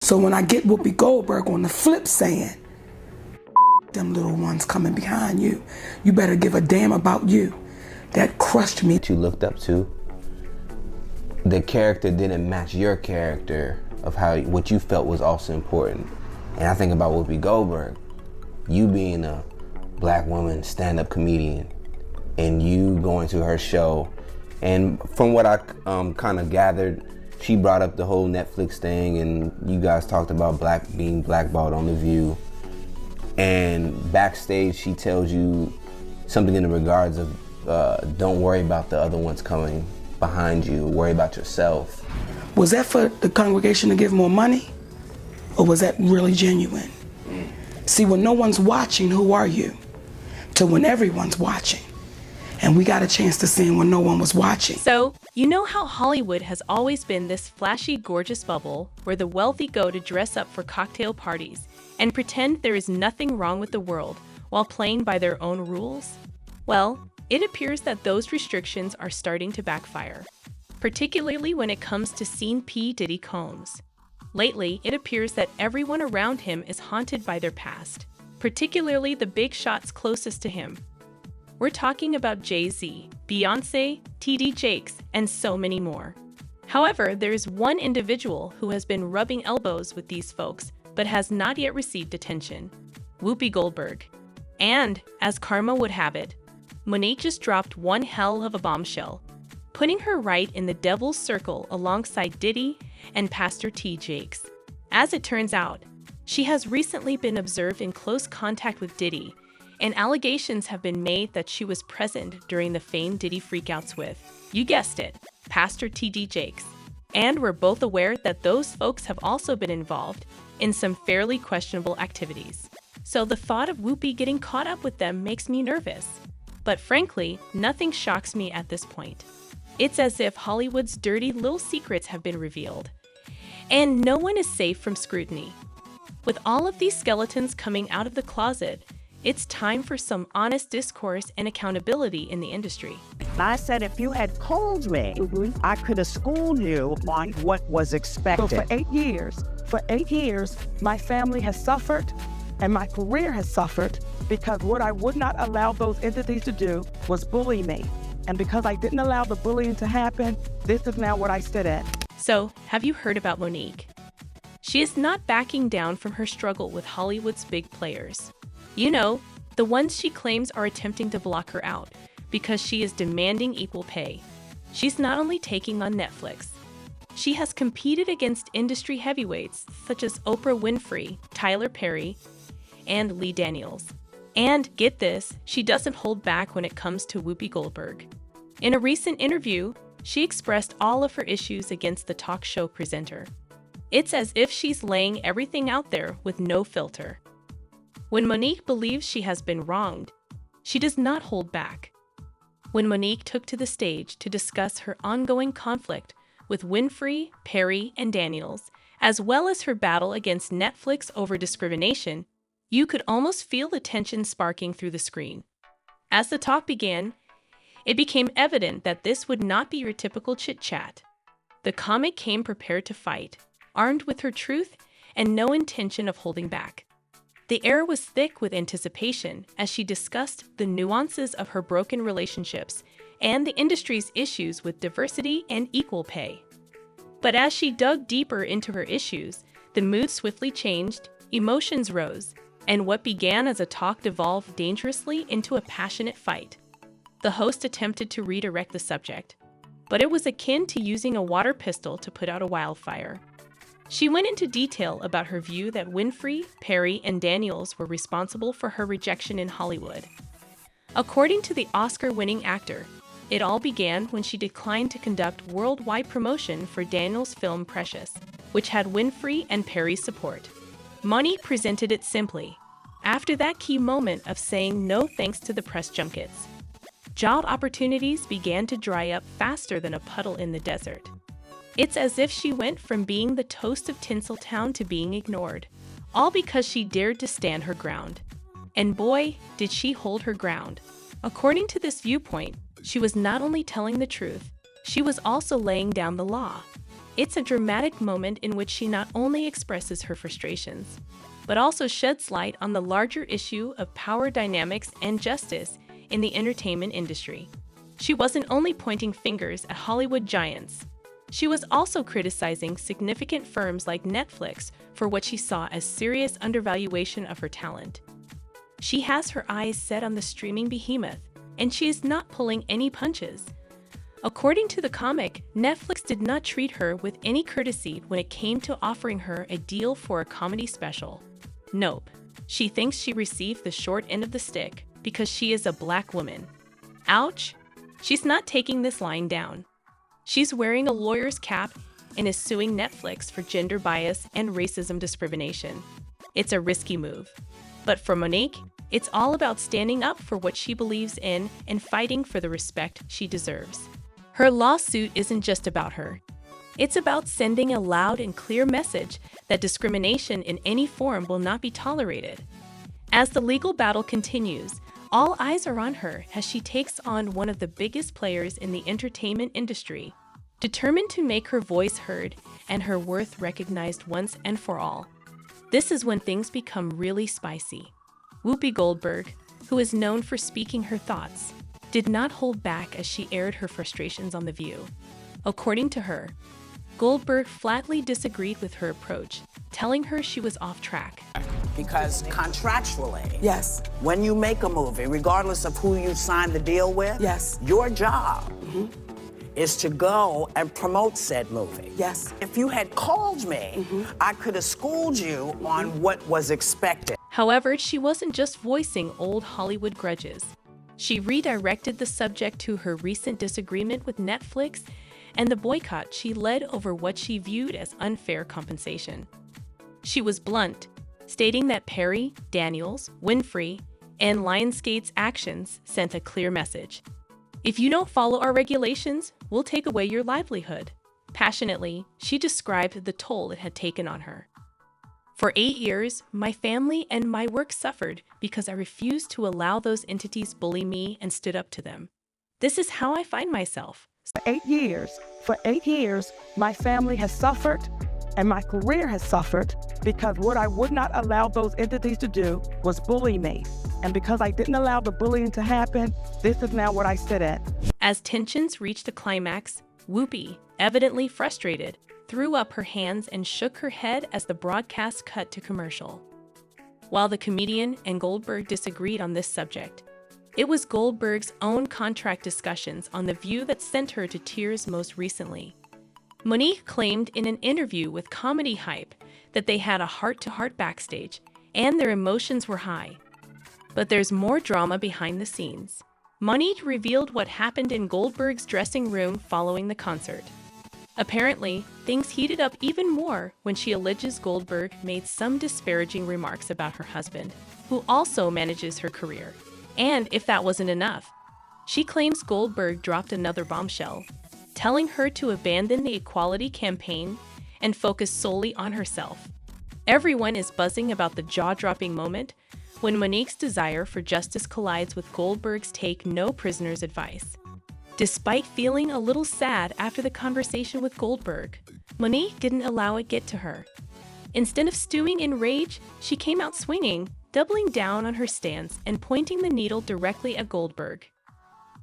So when I get Whoopi Goldberg on the flip saying, them little ones coming behind you, you better give a damn about you, that crushed me. You looked up to, the character didn't match your character of what you felt was also important. And I think about Whoopi Goldberg, you being a black woman stand-up comedian, and you going to her show, and from what I kind of gathered, she brought up the whole Netflix thing, and you guys talked about being blackballed on The View. And backstage, she tells you something in the regards of, don't worry about the other ones coming behind you, worry about yourself. Was that for the congregation to give more money? Or was that really genuine? See, when no one's watching, who are you? To when everyone's watching. And we got a chance to see when no one was watching. So, you know how Hollywood has always been this flashy, gorgeous bubble where the wealthy go to dress up for cocktail parties and pretend there is nothing wrong with the world while playing by their own rules? Well, it appears that those restrictions are starting to backfire, particularly when it comes to Scene P. Diddy Combs. Lately, it appears that everyone around him is haunted by their past, particularly the big shots closest to him. We're talking about Jay-Z, Beyoncé, T.D. Jakes, and so many more. However, there is one individual who has been rubbing elbows with these folks but has not yet received attention: Whoopi Goldberg. And, as karma would have it, Monique just dropped one hell of a bombshell, putting her right in the devil's circle alongside Diddy and Pastor T. Jakes. As it turns out, she has recently been observed in close contact with Diddy, and allegations have been made that she was present during the famed Diddy freakouts with, you guessed it, Pastor T.D. Jakes. And we're both aware that those folks have also been involved in some fairly questionable activities. So the thought of Whoopi getting caught up with them makes me nervous. But frankly, nothing shocks me at this point. It's as if Hollywood's dirty little secrets have been revealed, and no one is safe from scrutiny. With all of these skeletons coming out of the closet, it's time for some honest discourse and accountability in the industry. I said if you had told me, I could have schooled you on what was expected. So for 8 years, my family has suffered and my career has suffered because what I would not allow those entities to do was bully me. And because I didn't allow the bullying to happen, this is now what I stood at. So, have you heard about Monique? She is not backing down from her struggle with Hollywood's big players. You know, the ones she claims are attempting to block her out because she is demanding equal pay. She's not only taking on Netflix, she has competed against industry heavyweights such as Oprah Winfrey, Tyler Perry, and Lee Daniels. And get this, she doesn't hold back when it comes to Whoopi Goldberg. In a recent interview, she expressed all of her issues against the talk show presenter. It's as if she's laying everything out there with no filter. When Monique believes she has been wronged, she does not hold back. When Monique took to the stage to discuss her ongoing conflict with Winfrey, Perry, and Daniels, as well as her battle against Netflix over discrimination, you could almost feel the tension sparking through the screen. As the talk began, it became evident that this would not be your typical chit-chat. The comic came prepared to fight, armed with her truth and no intention of holding back. The air was thick with anticipation as she discussed the nuances of her broken relationships and the industry's issues with diversity and equal pay. But as she dug deeper into her issues, the mood swiftly changed, emotions rose, and what began as a talk devolved dangerously into a passionate fight. The host attempted to redirect the subject, but it was akin to using a water pistol to put out a wildfire. She went into detail about her view that Winfrey, Perry, and Daniels were responsible for her rejection in Hollywood. According to the Oscar-winning actor, it all began when she declined to conduct worldwide promotion for Daniels' film Precious, which had Winfrey and Perry's support. Monique presented it simply. After that key moment of saying no thanks to the press junkets, job opportunities began to dry up faster than a puddle in the desert. It's as if she went from being the toast of Tinseltown to being ignored, all because she dared to stand her ground. And boy, did she hold her ground. According to this viewpoint, she was not only telling the truth, she was also laying down the law. It's a dramatic moment in which she not only expresses her frustrations, but also sheds light on the larger issue of power dynamics and justice in the entertainment industry. She wasn't only pointing fingers at Hollywood giants, she was also criticizing significant firms like Netflix for what she saw as serious undervaluation of her talent. She has her eyes set on the streaming behemoth, and she is not pulling any punches. According to the comic, Netflix did not treat her with any courtesy when it came to offering her a deal for a comedy special. Nope. She thinks she received the short end of the stick because she is a black woman. Ouch! She's not taking this lying down. She's wearing a lawyer's cap and is suing Netflix for gender bias and racism discrimination. It's a risky move. But for Monique, it's all about standing up for what she believes in and fighting for the respect she deserves. Her lawsuit isn't just about her. It's about sending a loud and clear message that discrimination in any form will not be tolerated. As the legal battle continues, all eyes are on her as she takes on one of the biggest players in the entertainment industry, determined to make her voice heard and her worth recognized once and for all. This is when things become really spicy. Whoopi Goldberg, who is known for speaking her thoughts, did not hold back as she aired her frustrations on The View. According to her, Goldberg flatly disagreed with her approach, telling her she was off track. Because contractually, Yes, when you make a movie, regardless of who you sign the deal with, yes, your job is to go and promote said movie. yes. If you had called me, I could have schooled you on what was expected. However, she wasn't just voicing old Hollywood grudges. She redirected the subject to her recent disagreement with Netflix and the boycott she led over what she viewed as unfair compensation. She was blunt, stating that Perry, Daniels, Winfrey, and Lionsgate's actions sent a clear message. If you don't follow our regulations, we'll take away your livelihood. Passionately, she described the toll it had taken on her. For 8 years, my family and my work suffered because I refused to allow those entities bully me and stood up to them. This is how I find myself. For 8 years, my family has suffered and my career has suffered because what I would not allow those entities to do was bully me. And because I didn't allow the bullying to happen, this is now what I sit at. As tensions reached a climax, Whoopi, evidently frustrated, threw up her hands and shook her head as the broadcast cut to commercial. While the comedian and Goldberg disagreed on this subject, it was Goldberg's own contract discussions on The View that sent her to tears most recently. Monique claimed in an interview with Comedy Hype that they had a heart-to-heart backstage and their emotions were high. But there's more drama behind the scenes. Monique revealed what happened in Goldberg's dressing room following the concert. Apparently, things heated up even more when she alleges Goldberg made some disparaging remarks about her husband, who also manages her career. And if that wasn't enough, she claims Goldberg dropped another bombshell, telling her to abandon the equality campaign and focus solely on herself. Everyone is buzzing about the jaw-dropping moment when Monique's desire for justice collides with Goldberg's take no prisoners advice. Despite feeling a little sad after the conversation with Goldberg, Monique didn't allow it get to her. Instead of stewing in rage, she came out swinging, doubling down on her stance and pointing the needle directly at Goldberg.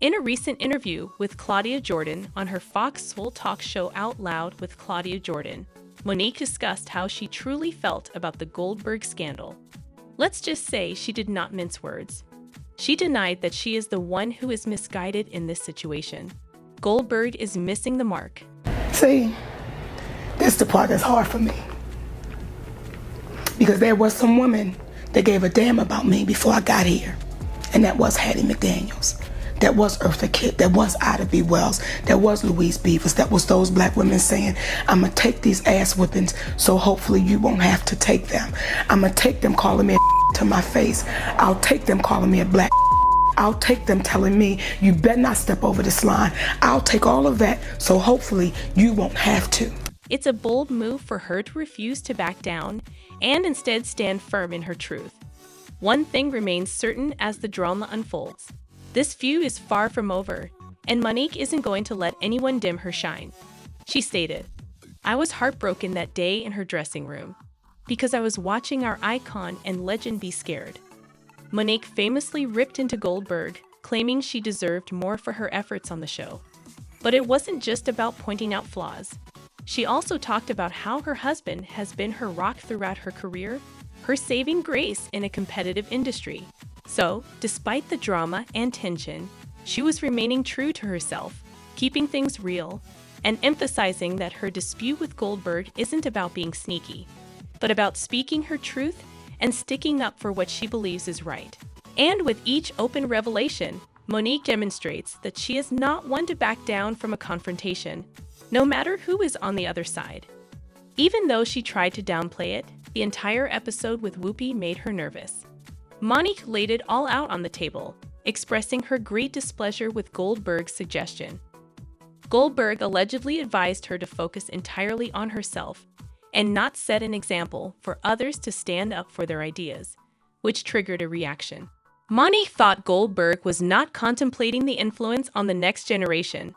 In a recent interview with Claudia Jordan on her Fox Soul Talk show Out Loud with Claudia Jordan, Monique discussed how she truly felt about the Goldberg scandal. Let's just say she did not mince words. She denied that she is the one who is misguided in this situation. Goldberg is missing the mark. See, this is the part that's hard for me. Because there was some woman that gave a damn about me before I got here. And that was Hattie McDaniels. That was Eartha Kitt. That was Ida B. Wells. That was Louise Beavers. That was those black women saying, I'm going to take these ass whippings so hopefully you won't have to take them. I'm going to take them calling me a to my face. I'll take them calling me a black. I'll take them telling me you better not step over this line. I'll take all of that so hopefully you won't have to. It's a bold move for her to refuse to back down and instead stand firm in her truth. One thing remains certain as the drama unfolds. This feud is far from over, and Monique isn't going to let anyone dim her shine. She stated, I was heartbroken that day in her dressing room because I was watching our icon and legend be scared. Monique famously ripped into Goldberg, claiming she deserved more for her efforts on the show. But it wasn't just about pointing out flaws. She also talked about how her husband has been her rock throughout her career, her saving grace in a competitive industry. So, despite the drama and tension, she was remaining true to herself, keeping things real, and emphasizing that her dispute with Goldberg isn't about being sneaky, but about speaking her truth and sticking up for what she believes is right. And with each open revelation, Monique demonstrates that she is not one to back down from a confrontation, no matter who is on the other side. Even though she tried to downplay it, the entire episode with Whoopi made her nervous. Monique laid it all out on the table, expressing her great displeasure with Goldberg's suggestion. Goldberg allegedly advised her to focus entirely on herself and not set an example for others to stand up for their ideas, which triggered a reaction. Monique thought Goldberg was not contemplating the influence on the next generation.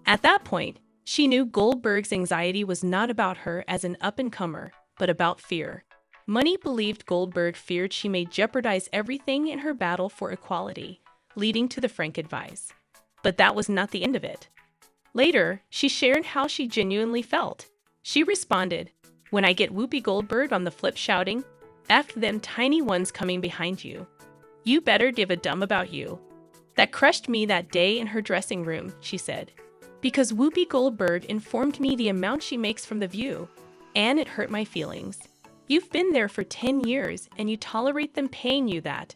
At that point, she knew Goldberg's anxiety was not about her as an up-and-comer, but about fear. Monique believed Goldberg feared she may jeopardize everything in her battle for equality, leading to the frank advice. But that was not the end of it. Later, she shared how she genuinely felt. She responded, "When I get Whoopi Goldberg on the flip shouting, F them tiny ones coming behind you. You better give a dumb about you." That crushed me that day in her dressing room, she said, because Whoopi Goldberg informed me the amount she makes from The View, and it hurt my feelings. You've been there for 10 years and you tolerate them paying you that.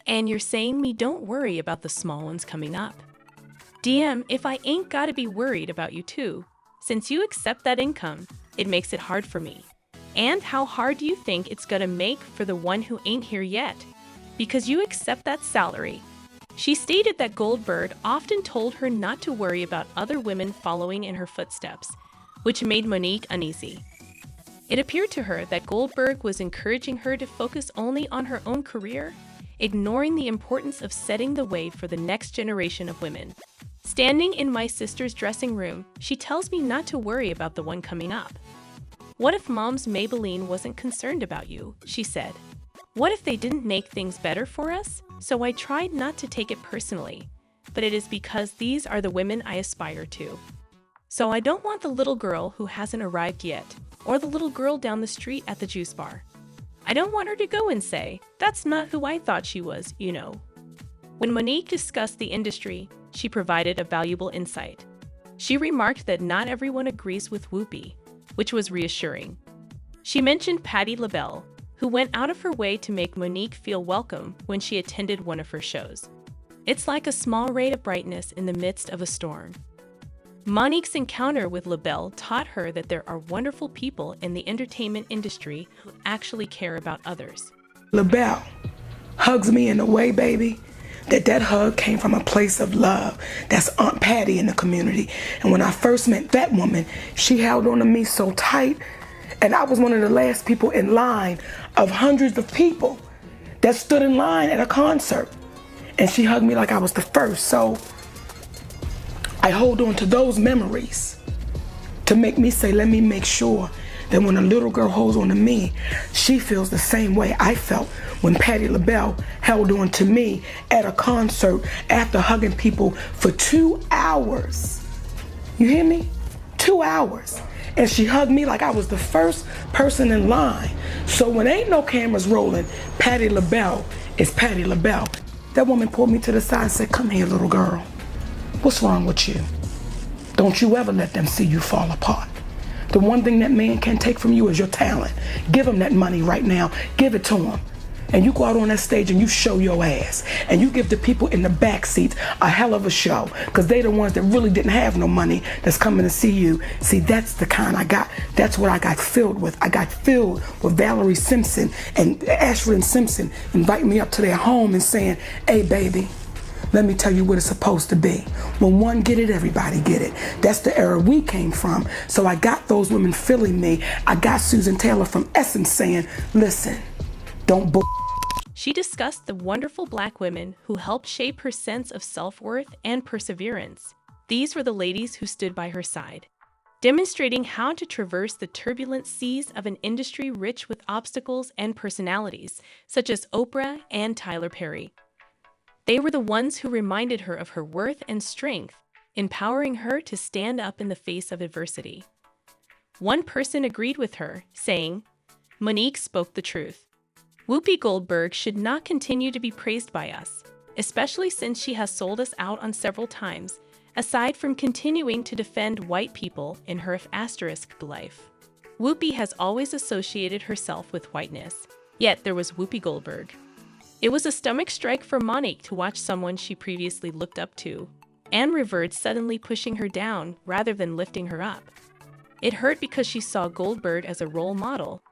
And you're saying me don't worry about the small ones coming up. DM, if I ain't gotta be worried about you too, since you accept that income, it makes it hard for me. And how hard do you think it's gonna make for the one who ain't here yet? Because you accept that salary. She stated that Goldberg often told her not to worry about other women following in her footsteps, which made Monique uneasy. It appeared to her that Goldberg was encouraging her to focus only on her own career, ignoring the importance of setting the way for the next generation of women. Standing in my sister's dressing room, she tells me not to worry about the one coming up. What if Mom's Maybelline wasn't concerned about you, she said. What if they didn't make things better for us? So I tried not to take it personally, but it is because these are the women I aspire to. So I don't want the little girl who hasn't arrived yet, or the little girl down the street at the juice bar. I don't want her to go and say, that's not who I thought she was, you know. When Monique discussed the industry, she provided a valuable insight. She remarked that not everyone agrees with Whoopi, which was reassuring. She mentioned LaBelle, who went out of her way to make Monique feel welcome when she attended one of her shows. It's like a small ray of brightness in the midst of a storm. Monique's encounter with LaBelle taught her that there are wonderful people in the entertainment industry who actually care about others. LaBelle hugs me in a way, baby, that hug came from a place of love. That's Aunt Patty in the community. And when I first met that woman, she held on to me so tight, and I was one of the last people in line of hundreds of people that stood in line at a concert. And she hugged me like I was the first. So I hold on to those memories to make me say, let me make sure that when a little girl holds on to me, she feels the same way I felt when Patti LaBelle held on to me at a concert after hugging people for 2 hours. You hear me? 2 hours. And she hugged me like I was the first person in line. So when ain't no cameras rolling, Patti LaBelle is Patti LaBelle. That woman pulled me to the side and said, come here, little girl. What's wrong with you? Don't you ever let them see you fall apart. The one thing that man can take from you is your talent. Give him that money right now. Give it to him. And you go out on that stage and you show your ass. And you give the people in the back seats a hell of a show. Because they the ones that really didn't have no money that's coming to see you. See, that's the kind I got. That's what I got filled with. I got filled with Valerie Simpson and Ashford Simpson inviting me up to their home and saying, hey, baby, let me tell you what it's supposed to be. When one get it, everybody get it. That's the era we came from. So I got those women feeling me. I got Susan Taylor from Essence saying, listen, don't bull. She discussed the wonderful Black women who helped shape her sense of self-worth and perseverance. These were the ladies who stood by her side. demonstrating how to traverse the turbulent seas of an industry rich with obstacles and personalities, such as Oprah and Tyler Perry. They were the ones who reminded her of her worth and strength, empowering her to stand up in the face of adversity. One person agreed with her, saying, "Monique spoke the truth. Whoopi Goldberg should not continue to be praised by us, especially since she has sold us out on several times, aside from continuing to defend white people in her asterisk life. Whoopi has always associated herself with whiteness, yet there was Whoopi Goldberg." It was a stomach strike for Monique to watch someone she previously looked up to and revered suddenly pushing her down rather than lifting her up. It hurt because she saw Goldberg as a role model,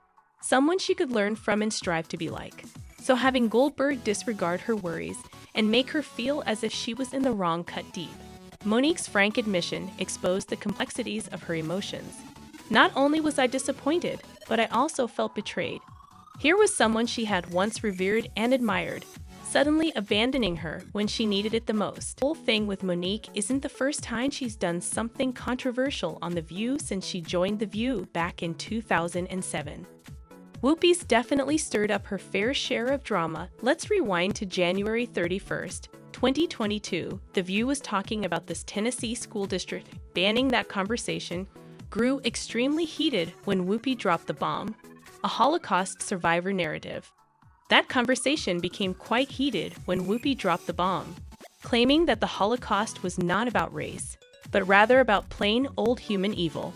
someone she could learn from and strive to be like. So having Goldberg disregard her worries and make her feel as if she was in the wrong cut deep. Monique's frank admission exposed the complexities of her emotions. "Not only was I disappointed, but I also felt betrayed. Here was someone she had once revered and admired, suddenly abandoning her when she needed it the most." The whole thing with Monique isn't the first time she's done something controversial on The View since she joined The View back in 2007. Whoopi's definitely stirred up her fair share of drama. Let's rewind to January 31st, 2022. The View was talking about this Tennessee school district banning. That conversation grew extremely heated when Whoopi dropped the bomb, a Holocaust survivor narrative. That conversation became quite heated when Whoopi dropped the bomb, claiming that the Holocaust was not about race, but rather about plain old human evil.